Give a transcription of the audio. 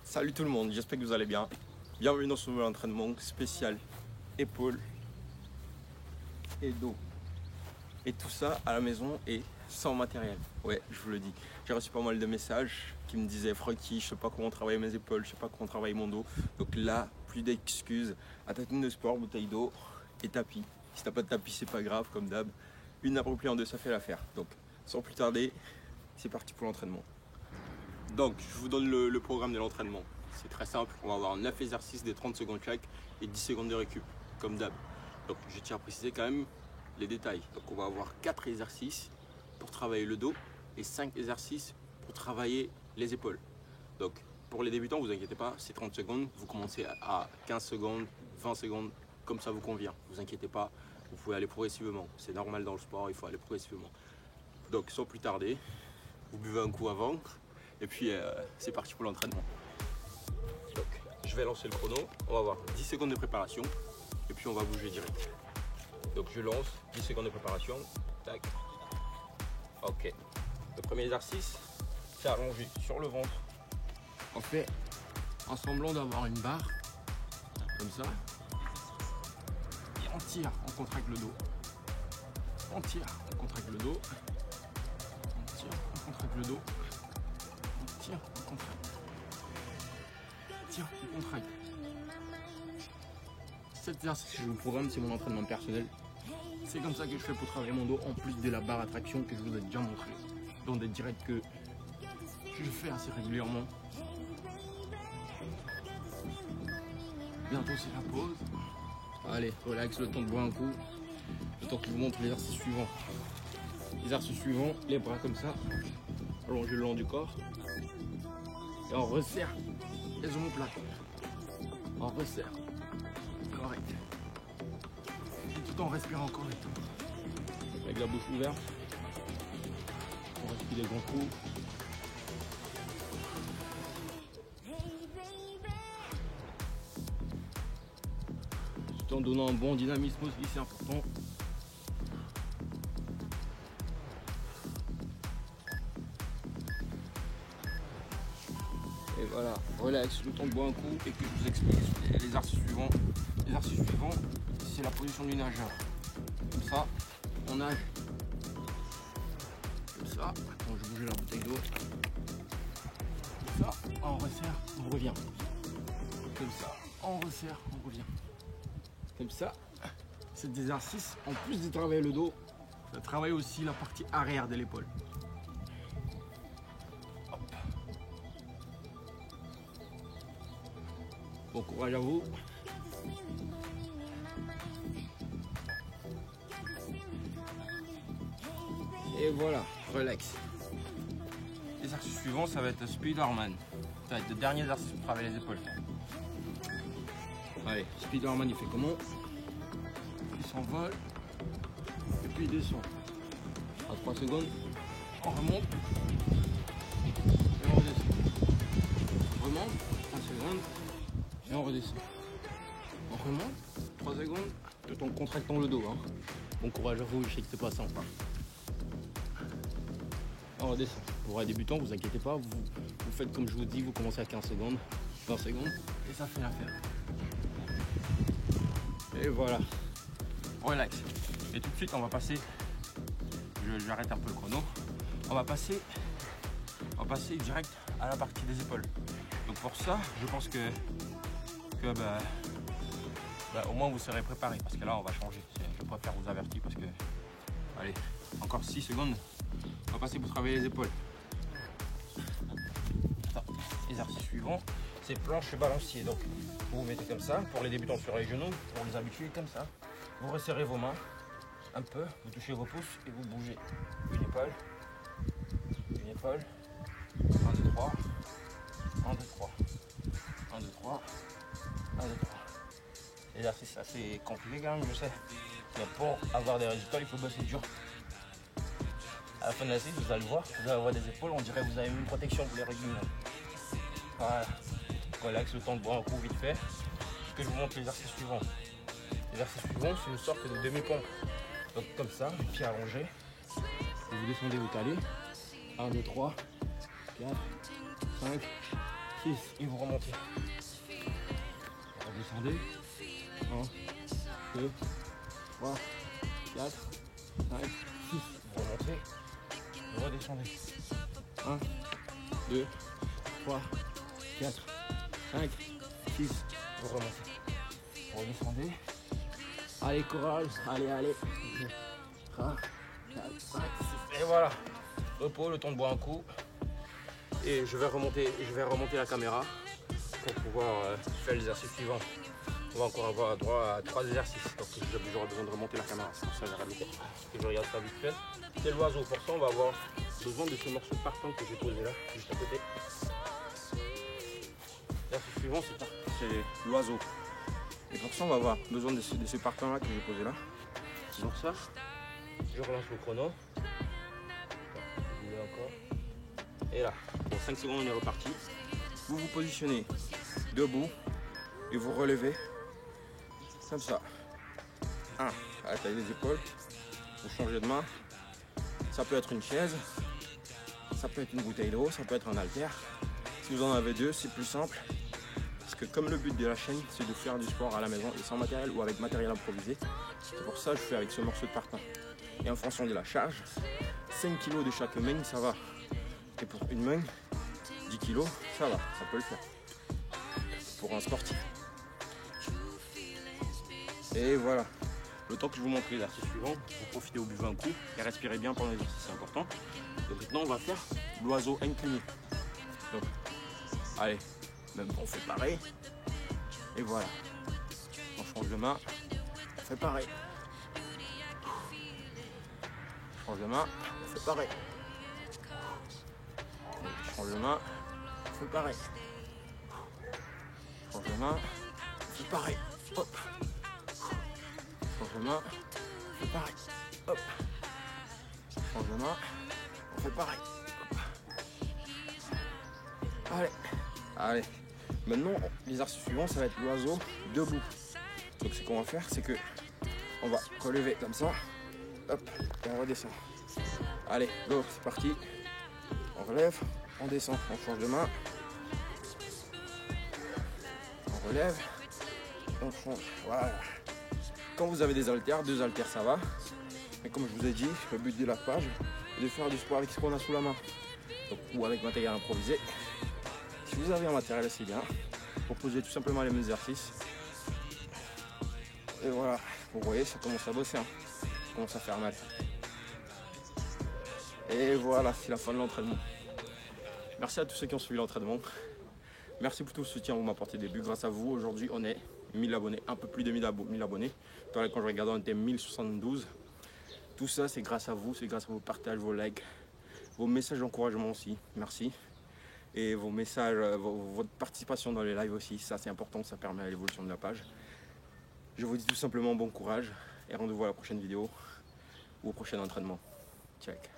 Salut tout le monde, j'espère que vous allez bien. Bienvenue dans ce nouvel entraînement spécial épaules et dos. Et tout ça à la maison et sans matériel. Ouais, je vous le dis. J'ai reçu pas mal de messages qui me disaient Frotty, je sais pas comment travailler mes épaules, je sais pas comment travailler mon dos. Donc là, plus d'excuses. Attaquine de sport, bouteille d'eau et tapis. Si t'as pas de tapis, c'est pas grave, comme d'hab. Une nappe repliée en deux, ça fait l'affaire. Donc, sans plus tarder, c'est parti pour l'entraînement. Donc, je vous donne le programme de l'entraînement. C'est très simple. On va avoir 9 exercices de 30 secondes chaque et 10 secondes de récup, comme d'hab. Donc, je tiens à préciser quand même les détails. Donc, on va avoir 4 exercices pour travailler le dos et 5 exercices pour travailler les épaules. Donc, pour les débutants, vous inquiétez pas, c'est 30 secondes. Vous commencez à 15 secondes, 20 secondes, comme ça vous convient. Vous inquiétez pas, vous pouvez aller progressivement. C'est normal dans le sport, il faut aller progressivement. Donc, sans plus tarder, vous buvez un coup avant. Et puis c'est parti pour l'entraînement. Donc je vais lancer le chrono, on va avoir 10 secondes de préparation et puis on va bouger direct. Donc je lance 10 secondes de préparation. Tac. Ok. Le premier exercice, c'est allongé sur le ventre. On fait en semblant d'avoir une barre, comme ça. Et on tire, on contracte le dos. On tire, on contracte le dos. On tire, on contracte le dos. Tiens, on contracte. Tiens, on contracte. Cet exercice que je vous programme, c'est mon entraînement personnel. C'est comme ça que je fais pour travailler mon dos, en plus de la barre à traction que je vous ai déjà montré dans des directs que je fais assez régulièrement. Bientôt c'est la pause. Allez, relax, le temps de boire un coup. Le temps que je vous montre l'exercice suivant. L'exercice suivant, les bras comme ça, allongés le long du corps. Et on resserre les omoplates. On resserre. Correct. Et tout en respirant correctement. Avec la bouche ouverte. On respire les grands coups. Tout en donnant un bon dynamisme aussi, c'est important. Et voilà, relax, le temps de boire un coup et que je vous explique l'exercice suivant. L'exercice suivant, c'est la position du nageur. Comme ça, on nage. Comme ça, attends, je vais bouger la bouteille d'eau. Comme ça, on resserre, on revient. Comme ça, on resserre, on revient. Comme ça, cet exercice, en plus de travailler le dos, ça travaille aussi la partie arrière de l'épaule. Bon courage à vous. Et voilà, relax. L'exercice suivant, ça va être Spiderman. Ça va être le dernier exercice pour travailler les épaules. Allez, Spiderman, il fait comment? Il s'envole. Et puis il descend. À 3 secondes, on remonte. Et on redescend. On remonte, 3 secondes. Et on redescend. On remonte, 3 secondes, tout en contractant le dos. Hein. Bon courage à vous, je sais que c'est pas simple. On redescend. Pour les débutants, vous inquiétez pas, vous faites comme je vous dis, vous commencez à 15 secondes, 20 secondes, et ça fait l'affaire. Et voilà. Relax. Et tout de suite, on va passer, j'arrête un peu le chrono, on va passer direct à la partie des épaules. Donc pour ça, je pense que au moins vous serez préparé parce que là on va changer. Je préfère vous avertir parce que allez, encore 6 secondes, on va passer pour travailler les épaules. Attends, exercice suivant, c'est planche et balancier. Donc vous vous mettez comme ça, pour les débutants sur les genoux, pour les habitués comme ça. Vous resserrez vos mains un peu, vous touchez vos pouces et vous bougez une épaule, 1, 2, 3, 1, 2, 3, 1, 2, 3, 1, 2, 3. L'exercice assez compliqué quand même, je sais. Mais pour avoir des résultats, il faut bosser dur. À la fin de l'exercice, vous allez voir, vous allez avoir des épaules, on dirait que vous avez une protection pour les réguler. Voilà. Relax, le temps de boire un coup vite fait. Que je vous montre l'exercice suivant. L'exercice suivant, c'est une sorte de demi-pompe. Donc comme ça, les pieds allongés. Vous descendez, vous calez. 1, 2, 3, 4, 5, 6 et vous remontez. Redescendez. 1, 2, 3, 4, 5, 6. Vous remontez. Vous redescendez. 1, 2, 3, 4, 5, 6. Vous remontez. Vous redescendez. Allez, courage. Allez, allez. 3, 4, 5, 6. Et voilà. Repos, le temps de boire un coup. Et je vais remonter la caméra pour pouvoir faire l'exercice suivant. On va encore avoir droit à 3 exercices. Donc j'aurai besoin de remonter la caméra. C'est pour ça que j'ai rajouté. Je regarde ça vite fait. C'est l'oiseau. Pour ça, on va avoir besoin de ce morceau de partant que j'ai posé là, juste à côté. L'exercice suivant, c'est l'oiseau. Et pour ça, on va avoir besoin de ce partant là que j'ai posé là. Donc ça, je relance le chrono. Encore. Et là, pour 5 secondes, on est reparti. Vous vous positionnez debout et vous relevez comme ça. 1, à la taille des épaules. Vous changez de main. Ça peut être une chaise, ça peut être une bouteille d'eau, ça peut être un haltère. Si vous en avez deux, c'est plus simple. Parce que comme le but de la chaîne, c'est de faire du sport à la maison et sans matériel ou avec matériel improvisé, c'est pour ça que je fais avec ce morceau de partant. Et en fonction de la charge, 5 kg de chaque main, ça va. Et pour une main, 10 kg, ça va, ça peut le faire. Pour un sportif. Et voilà. Le temps que je vous montre l'exercice suivant, vous profitez, vous buvez un coup et respirez bien pendant l'exercice, c'est important. Et maintenant, on va faire l'oiseau incliné. Donc, allez, même on fait pareil. Et voilà. On change de main, on fait pareil. On change de main, on fait pareil. On change de main, on fait pareil. On change de main, on fait pareil. Hop. Change de main, on fait pareil. Hop. Change de main, on fait pareil. Hop. Allez. Allez. Maintenant, l'exercice suivant, ça va être l'oiseau debout. Donc ce qu'on va faire, c'est que on va relever comme ça. Hop. Et on redescend. Allez, go, c'est parti. On relève, on descend, on change de main. On relève, on change. Voilà. Quand vous avez des haltères, 2 haltères ça va. Mais comme je vous ai dit, le but de la page est de faire du sport avec ce qu'on a sous la main. Donc, ou avec matériel improvisé. Si vous avez un matériel, c'est bien. Proposez tout simplement les mêmes exercices. Et voilà, vous voyez, ça commence à bosser. Hein. Ça commence à faire mal. Et voilà, c'est la fin de l'entraînement. Merci à tous ceux qui ont suivi l'entraînement. Merci pour tout le soutien que vous m'apportez au début. Grâce à vous, aujourd'hui, on est 1000 abonnés, un peu plus de 1000 abonnés. Quand je regardais, on était 1072. Tout ça, c'est grâce à vous, c'est grâce à vos partages, vos likes, vos messages d'encouragement aussi. Merci. Et vos messages, votre participation dans les lives aussi. Ça, c'est important, ça permet à l'évolution de la page. Je vous dis tout simplement bon courage et rendez-vous à la prochaine vidéo ou au prochain entraînement. Check.